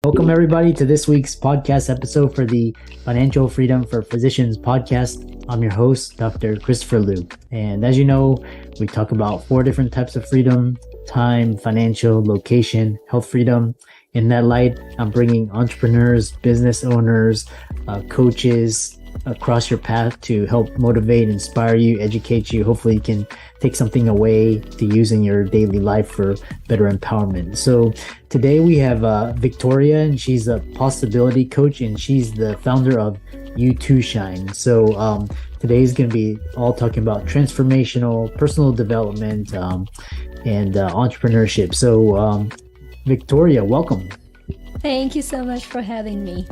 Welcome, everybody, to this week's podcast episode for the Financial Freedom for Physicians podcast. I'm your host, Dr. Christopher Liu. And as you know, we talk about 4 different types of freedom: time, financial, location, health freedom. In that light, I'm bringing entrepreneurs, business owners, coaches across your path to help motivate, inspire you, educate you. Hopefully you can take something away to use in your daily life for better empowerment. So today we have Victoria, and she's a possibility coach, and she's the founder of You Too Shine. So today is going to be all talking about transformational personal development and entrepreneurship. So Victoria, welcome. Thank you so much for having me.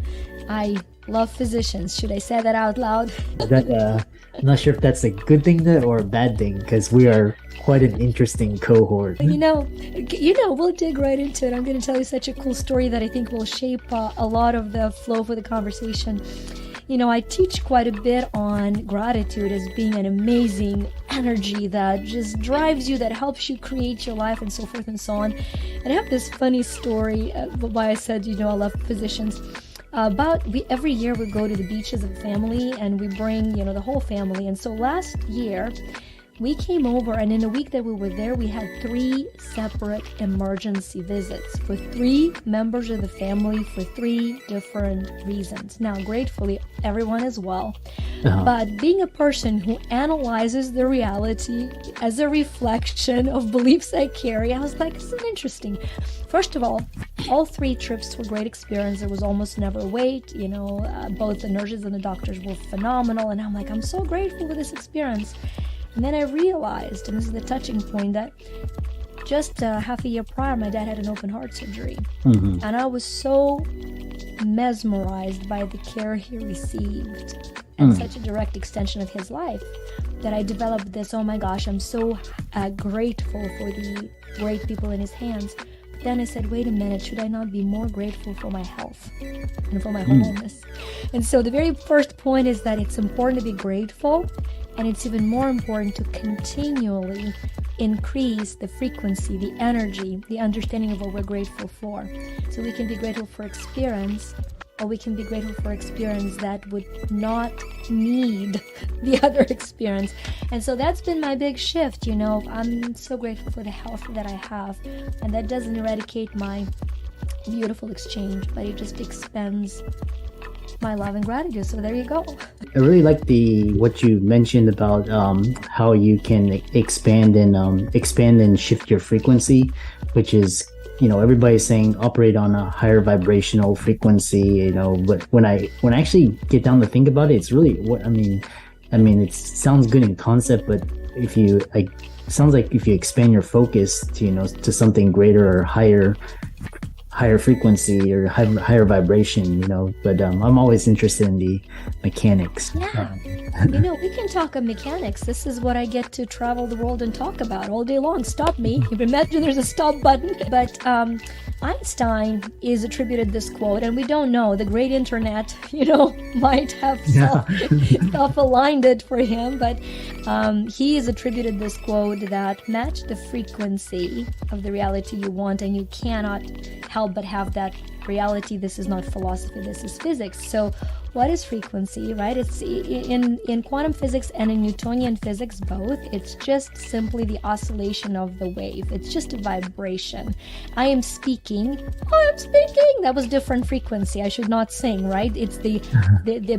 I love physicians. Should I say that out loud? I'm not sure if that's a good thing or a bad thing, because we are quite an interesting cohort. You know, we'll dig right into it. I'm going to tell you such a cool story that I think will shape a lot of the flow for the conversation. You know, I teach quite a bit on gratitude as being an amazing energy that just drives you, that helps you create your life, and so forth and so on. And I have this funny story why I said, I love physicians. Every year we go to the beach as a family, and we bring, the whole family. And so last year we came over, and in a week that we were there, we had 3 separate emergency visits for 3 members of the family for 3 different reasons. Now, gratefully, everyone is well. But being a person who analyzes the reality as a reflection of beliefs I carry, I was like, this is interesting. First of all 3 trips were great experience. There was almost never a wait. Both the nurses and the doctors were phenomenal. And I'm like, I'm so grateful for this experience. And then I realized, and this is the touching point, that just half a year prior, my dad had an open heart surgery. Mm-hmm. And I was so mesmerized by the care he received and such a direct extension of his life that I developed this, oh my gosh, I'm so grateful for the great people in his hands. But then I said, wait a minute, should I not be more grateful for my health and for my wholeness? And so the very first point is that it's important to be grateful. And it's even more important to continually increase the frequency, the energy, the understanding of what we're grateful for. So we can be grateful for experience, or we can be grateful for experience that would not need the other experience. And so that's been my big shift. I'm so grateful for the health that I have. And that doesn't eradicate my beautiful exchange, but it just expands my love and gratitude. So there you go. I really like what you mentioned about how you can expand and shift your frequency, which is, everybody's saying operate on a higher vibrational frequency, but when I actually get down to think about it, it's really it sounds good in concept, but if you sounds like if you expand your focus to something greater or higher frequency or higher vibration, but I'm always interested in the mechanics. Yeah. We can talk of mechanics. This is what I get to travel the world and talk about all day long. Stop me. You imagine there's a stop button. But Einstein is attributed this quote, and we don't know. The great internet, might have self-aligned it for him, but he is attributed this quote that match the frequency of the reality you want, and you cannot help but have that reality. This is not philosophy, this is physics. So what is frequency, right? It's in quantum physics and in Newtonian physics both, it's just simply the oscillation of the wave. It's just a vibration. I am speaking, that was different frequency. I should not sing, right? It's the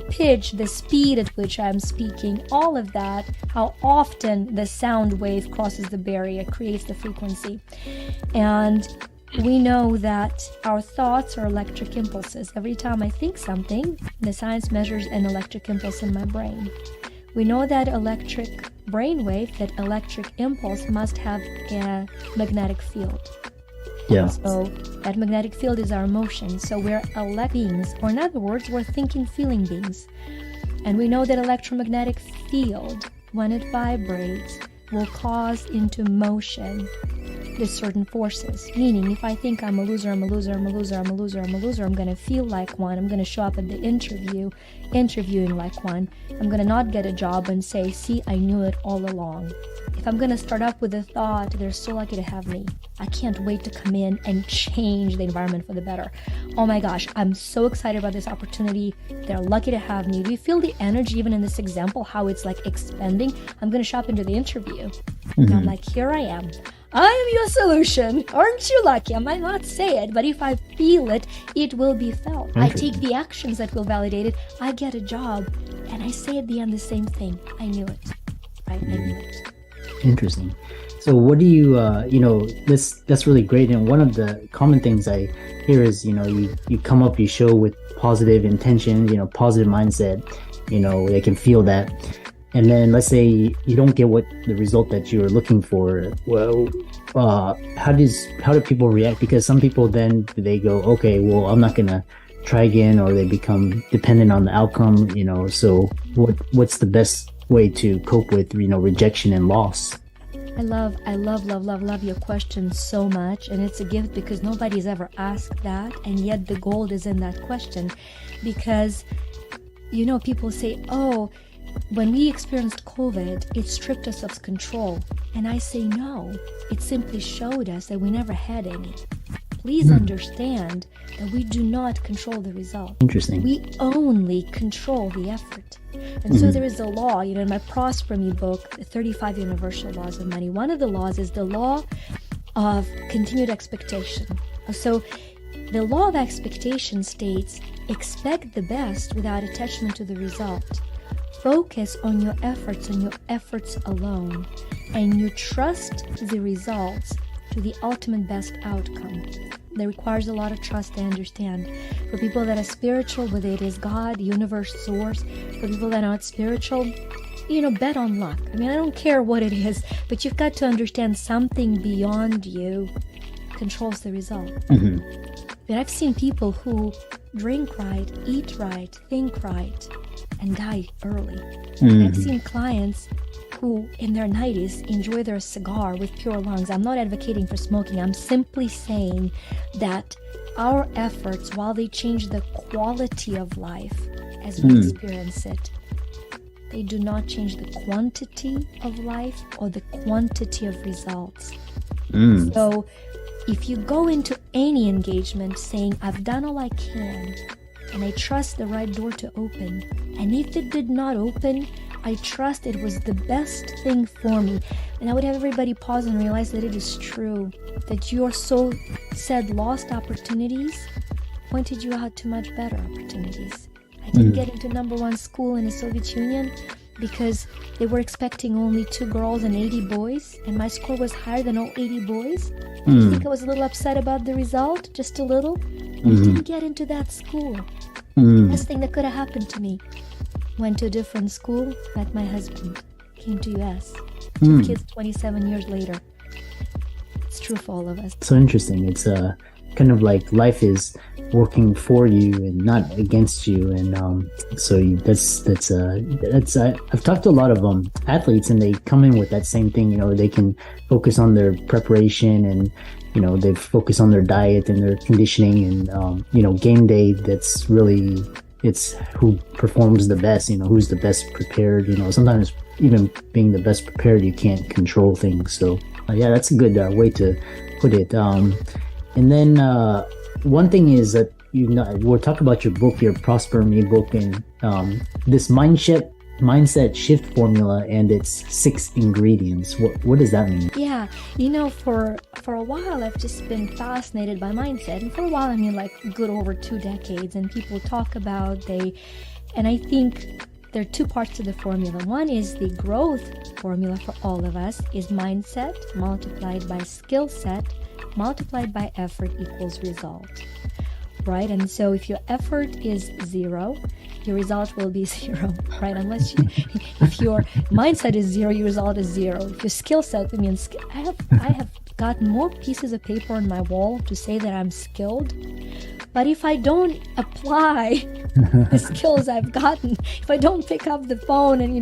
pitch, the speed at which I'm speaking, all of that, how often the sound wave crosses the barrier, creates the frequency. And we know that our thoughts are electric impulses. Every time I think something, the science measures an electric impulse in my brain. We know that electric brainwave, that electric impulse must have a magnetic field. Yeah. So that magnetic field is our emotion. So we're electric beings, or in other words, we're thinking, feeling beings. And we know that electromagnetic field, when it vibrates, will cause into motion there's certain forces. Meaning, if I think I'm a loser, I'm going to feel like one. I'm going to show up at the interviewing like one. I'm going to not get a job and say, see, I knew it all along. If I'm going to start up with the thought, they're so lucky to have me. I can't wait to come in and change the environment for the better. Oh my gosh, I'm so excited about this opportunity. They're lucky to have me. Do you feel the energy even in this example, how it's like expanding? I'm going to show up into the interview. And I'm like, here I am. I am your solution. Aren't you lucky? I might not say it, but if I feel it, it will be felt. I take the actions that will validate it. I get a job. And I say at the end the same thing. I knew it. Right? I knew it. Interesting. So what do you, that's really great. And one of the common things I hear is, you come up, you show with positive intention, positive mindset, they can feel that. And then let's say you don't get the result that you were looking for. Well, how do people react? Because some people then they go, okay, well, I'm not going to try again, or they become dependent on the outcome, so what's the best way to cope with, rejection and loss? I love your question so much, and it's a gift because nobody's ever asked that, and yet the gold is in that question. Because people say, oh, when we experienced COVID, it stripped us of control. And I say no, it simply showed us that we never had any. Please understand that we do not control the result. Interesting. We only control the effort. And so there is a law, in my Prosper Me book, 35 Universal Laws of Money. One of the laws is the law of continued expectation. So the law of expectation states, expect the best without attachment to the result. Focus on your efforts alone, and you trust the results to the ultimate best outcome. That requires a lot of trust, I understand. For people that are spiritual, whether it is God, universe, source, for people that are not spiritual, bet on luck. I don't care what it is, but you've got to understand something beyond you controls the result. But I've seen people who drink right, eat right, think right, and die early. And I've seen clients who in their 90s enjoy their cigar with pure lungs. I'm not advocating for smoking. I'm simply saying that our efforts, while they change the quality of life as we experience it, they do not change the quantity of life or the quantity of results. So if you go into any engagement saying, I've done all I can, and I trust the right door to open, and if it did not open, I trust it was the best thing for me. And I would have everybody pause and realize that it is true, that your so said lost opportunities pointed you out to much better opportunities. I didn't get into #1 school in the Soviet Union because they were expecting only 2 girls and 80 boys, and my score was higher than all 80 boys. I think I was a little upset about the result, just a little. I didn't get into that school. Best thing that could have happened to me. Went to a different school, met my husband, came to US. 2 kids 27 years later. It's true for all of us. So interesting. It's kind of like life is working for you and not against you, and I've talked to a lot of athletes, and they come in with that same thing. They can focus on their preparation, and they focus on their diet and their conditioning, and game day, that's really, it's who performs the best, who's the best prepared. Sometimes even being the best prepared, you can't control things. So yeah, that's a good way to put it. And then one thing is that we'll talk about your book, your Prosper Me book, and this mindset shift formula and its 6 ingredients. What does that mean? Yeah, for a while I've just been fascinated by mindset, and for a while, like good over 2 decades, and people talk about and I think there are 2 parts to the formula. One is the growth formula for all of us is mindset multiplied by skill set multiplied by effort equals result, right? And so if your effort is 0, your result will be 0, right? Unless if your mindset is 0, your result is 0. If your skill set, I have gotten more pieces of paper on my wall to say that I'm skilled, but if I don't apply the skills I've gotten, if I don't pick up the phone and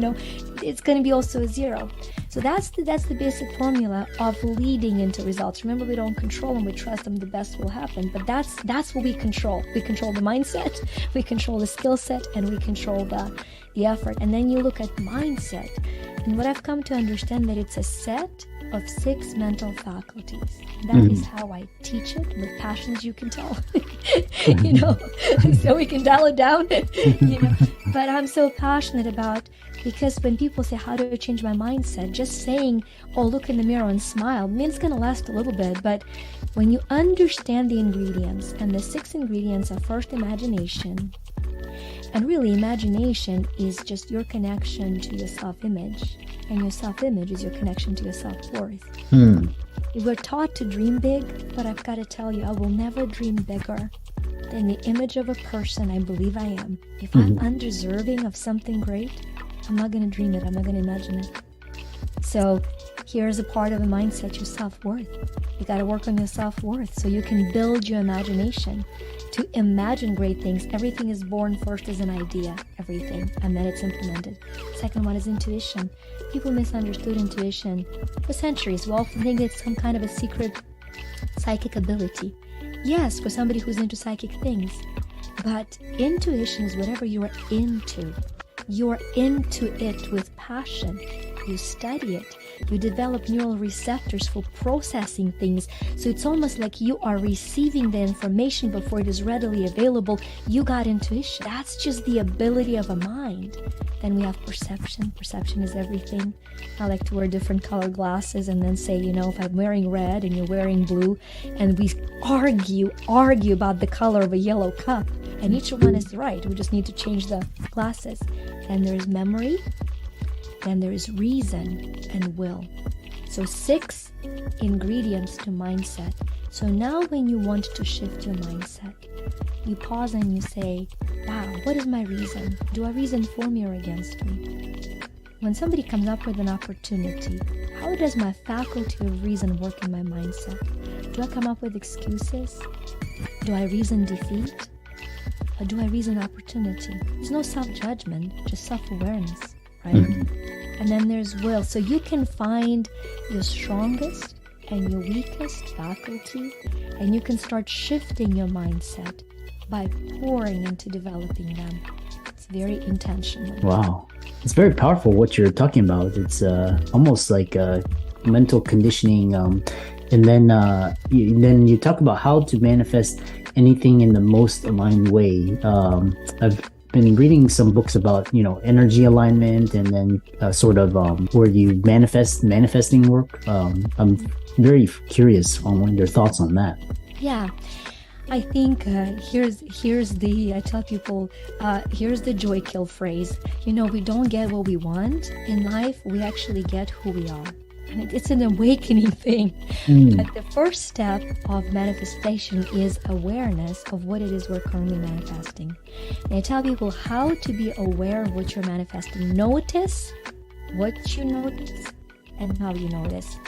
it's going to be also a 0. So that's the basic formula of leading into results. Remember, we don't control them, we trust them, the best will happen. But that's what we control. We control the mindset, we control the skill set, and we control the effort. And then you look at mindset. And what I've come to understand, that it's a set of 6 mental faculties. That is how I teach it, with passion, as you can tell. So we can dial it down. But I'm so passionate about, because when people say, how do I change my mindset? Just saying, oh, look in the mirror and smile, I mean, it's going to last a little bit. But when you understand the ingredients, and the 6 ingredients are first imagination. And really, imagination is just your connection to your self-image. And your self-image is your connection to your self-worth. We're taught to dream big, but I've got to tell you, I will never dream bigger than the image of a person I believe I am. If I'm undeserving of something great, I'm not going to dream it. I'm not going to imagine it. So here's a part of a mindset, your self-worth. You got to work on your self-worth so you can build your imagination to imagine great things. Everything is born first as an idea, everything, and then it's implemented. Second one is intuition. People misunderstood intuition for centuries. We often think it's some kind of a secret psychic ability. Yes, for somebody who's into psychic things. But intuition is whatever you are into. You're into it with passion. You study it. You develop neural receptors for processing things. So it's almost like you are receiving the information before it is readily available. You got intuition. That's just the ability of a mind. Then we have perception. Perception is everything. I like to wear different color glasses and then say, if I'm wearing red and you're wearing blue, and we argue about the color of a yellow cup, and each one is right. We just need to change the glasses. Then there's memory. Then there is reason and will. So 6 ingredients to mindset. So now when you want to shift your mindset, you pause and you say, wow, what is my reason? Do I reason for me or against me? When somebody comes up with an opportunity, how does my faculty of reason work in my mindset? Do I come up with excuses? Do I reason defeat? Or do I reason opportunity? There's no self-judgment, just self-awareness, right? And then there's will. So you can find your strongest and your weakest faculty, and you can start shifting your mindset by pouring into developing them. It's very intentional. Wow. It's very powerful what you're talking about. It's almost like mental conditioning. And then you talk about how to manifest anything in the most aligned way. I've been reading some books about energy alignment, and then sort of where you manifesting work. I'm very curious on your thoughts on that. Yeah, I think I tell people, here's the joy kill phrase. We don't get what we want in life, we actually get who we are. And it's an awakening thing. But the first step of manifestation is awareness of what it is we're currently manifesting. And I tell people how to be aware of what you're manifesting. Notice what you notice and how you notice.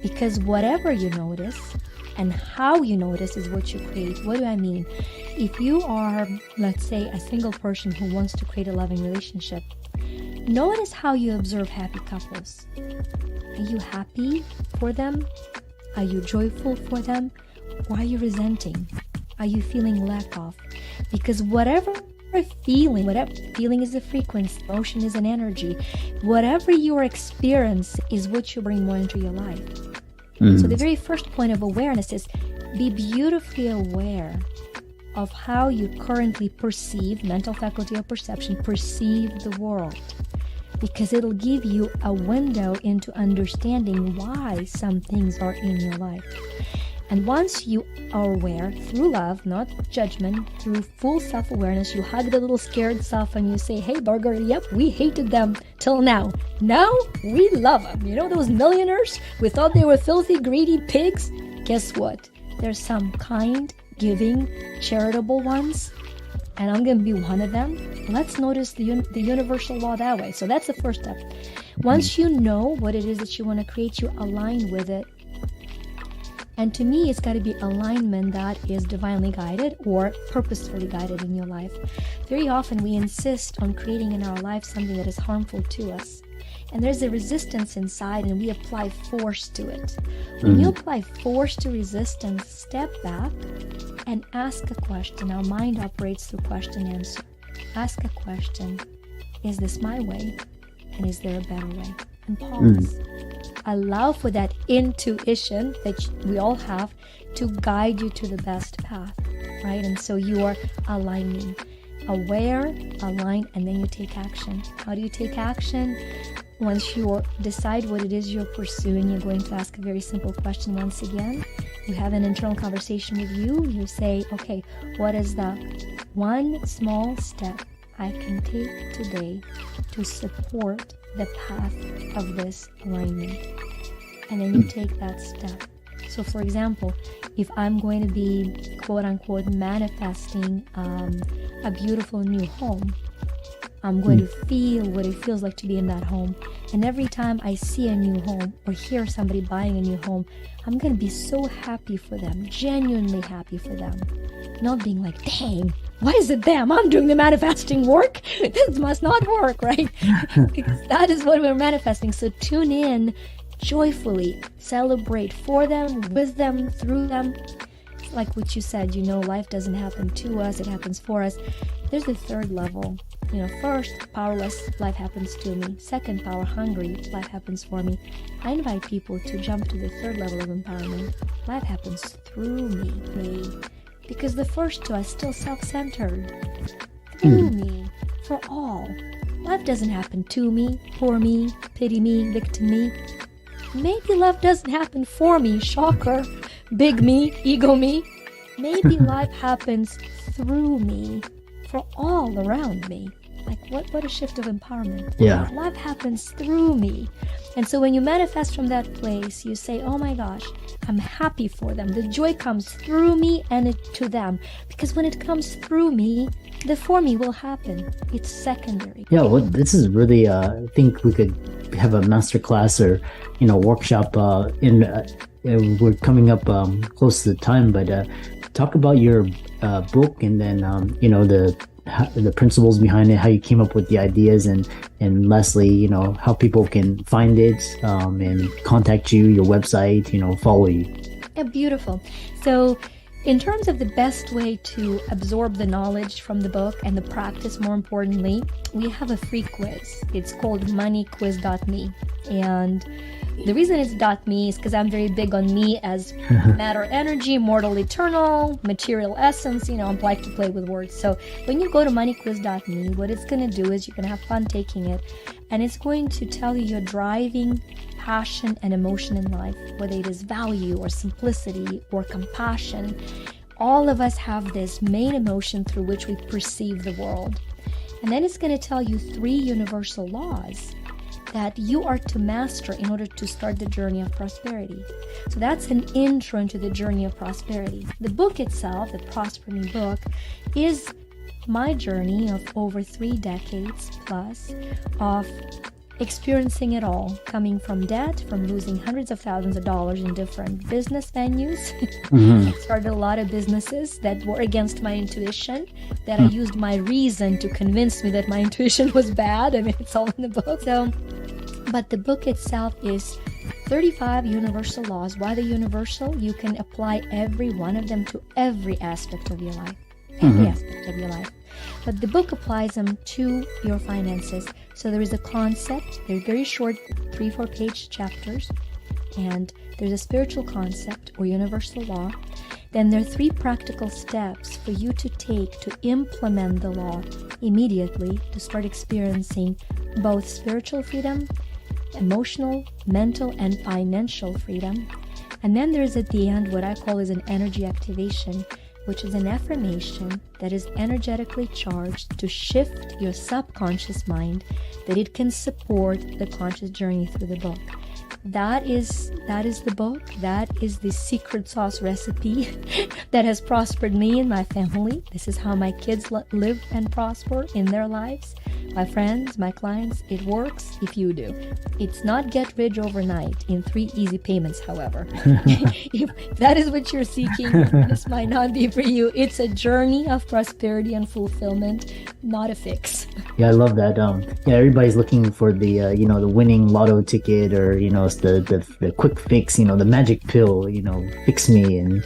Because whatever you notice and how you notice is what you create. What do I mean? If you are, let's say, a single person who wants to create a loving relationship, notice how you observe happy couples. Are you happy for them? Are you joyful for them? Or are you resenting? Are you feeling lack of? Because whatever feeling is a frequency, emotion is an energy. Whatever your experience is what you bring more into your life. So the very first point of awareness is be beautifully aware of how you currently perceive, mental faculty of perception, perceive the world. Because it'll give you a window into understanding why some things are in your life. And once you are aware, through love, not judgment, through full self-awareness, you hug the little scared self and you say, hey, burger, yep, we hated them till now. Now we love them. Those millionaires? We thought they were filthy, greedy pigs. Guess what? There's some kind, giving, charitable ones. And I'm going to be one of them. Let's notice the universal law that way. So that's the first step. Once you know what it is that you want to create, you align with it. And to me, it's got to be alignment that is divinely guided or purposefully guided in your life. Very often we insist on creating in our life something that is harmful to us. And there's a resistance inside, and we apply force to it. When you apply force to resistance, step back and ask a question. Our mind operates through question answer. Ask a question. Is this my way? And is there a better way? And pause. Allow for that intuition that we all have to guide you to the best path, right? And so you are aligning. Aware, align, and then you take action. How do you take action? Once you decide what it is you're pursuing, you're going to ask a very simple question once again. You have an internal conversation with you. You say, okay, what is the one small step I can take today to support the path of this alignment? And then you take that step. So for example, if I'm going to be quote unquote manifesting a beautiful new home, I'm going to feel what it feels like to be in that home. And every time I see a new home or hear somebody buying a new home, I'm going to be so happy for them, genuinely happy for them. Not being like, dang, why is it them? I'm doing the manifesting work. This must not work, right? Because that is what we're manifesting. So tune in joyfully, celebrate for them, with them, through them. Like what you said, life doesn't happen to us, it happens for us. There's the third level. First, powerless, life happens to me. Second, power hungry, life happens for me. I invite people to jump to the third level of empowerment. Life happens through me. Because the first two are still self-centered. Through me, for all. Life doesn't happen to me, for me, pity me, victim me. Maybe love doesn't happen for me, shocker, big me, ego me. Maybe life happens through me, for all around me. Like what a shift of empowerment. Yeah. Life happens through me. And so when you manifest from that place, you say, oh my gosh, I'm happy for them. The joy comes through me and to them. Because when it comes through me, the for me will happen. It's secondary. Yeah, well, this is really, I think we could have a master class or, workshop we're coming up close to the time, but talk about your book and then, the principles behind it, how you came up with the ideas, and lastly, how people can find it and contact you, your website, follow you. Yeah, beautiful. So in terms of the best way to absorb the knowledge from the book and the practice, more importantly, we have a free quiz. It's called moneyquiz.me. And the reason it's .me is because I'm very big on me as matter, energy, mortal, eternal, material essence. I like to play with words. So when you go to moneyquiz.me, what it's going to do is you're going to have fun taking it. And it's going to tell you your driving passion and emotion in life, whether it is value or simplicity or compassion. All of us have this main emotion through which we perceive the world. And then it's going to tell you 3 universal laws that you are to master in order to start the journey of prosperity. So that's an intro into the journey of prosperity. The book itself, the Prosper Me book, is my journey of over 3 decades plus of experiencing it all, coming from debt, from losing hundreds of thousands of dollars in different business venues. I started a lot of businesses that were against my intuition, that I used my reason to convince me that my intuition was bad. I mean, it's all in the book. But the book itself is 35 universal laws. Why the universal? You can apply every one of them to every aspect of your life. Every aspect of your life. But the book applies them to your finances. So there is a concept. They're very short, 3-4 page chapters. And there's a spiritual concept or universal law. Then there are 3 practical steps for you to take to implement the law immediately to start experiencing both spiritual freedom, emotional, mental, and financial freedom. And then there's at the end what I call is an energy activation, which is an affirmation that is energetically charged to shift your subconscious mind, that it can support the conscious journey through the book. That is the book. That is the secret sauce recipe that has prospered me and my family. This is how my kids live and prosper in their lives. My friends, my clients, it works if you do. It's not get rich overnight in 3 easy payments, however. If that is what you're seeking, this might not be for you. It's a journey of prosperity and fulfillment, not a fix. Yeah, I love that. Yeah, everybody's looking for the the winning lotto ticket, or it's the quick fix, the magic pill, fix me,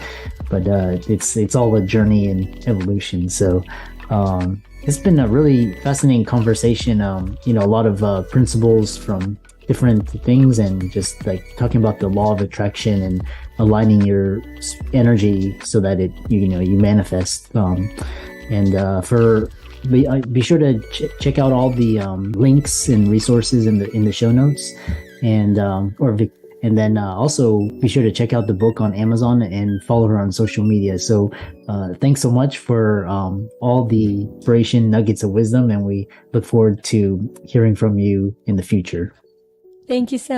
but it's all a journey and evolution. So it's been a really fascinating conversation. A lot of principles from different things, and just like talking about the law of attraction and aligning your energy so that you manifest. Be sure to check out all the links and resources in the show notes, and then also be sure to check out the book on Amazon and follow her on social media. So thanks so much for all the inspiration, nuggets of wisdom, and we look forward to hearing from you in the future. Thank you so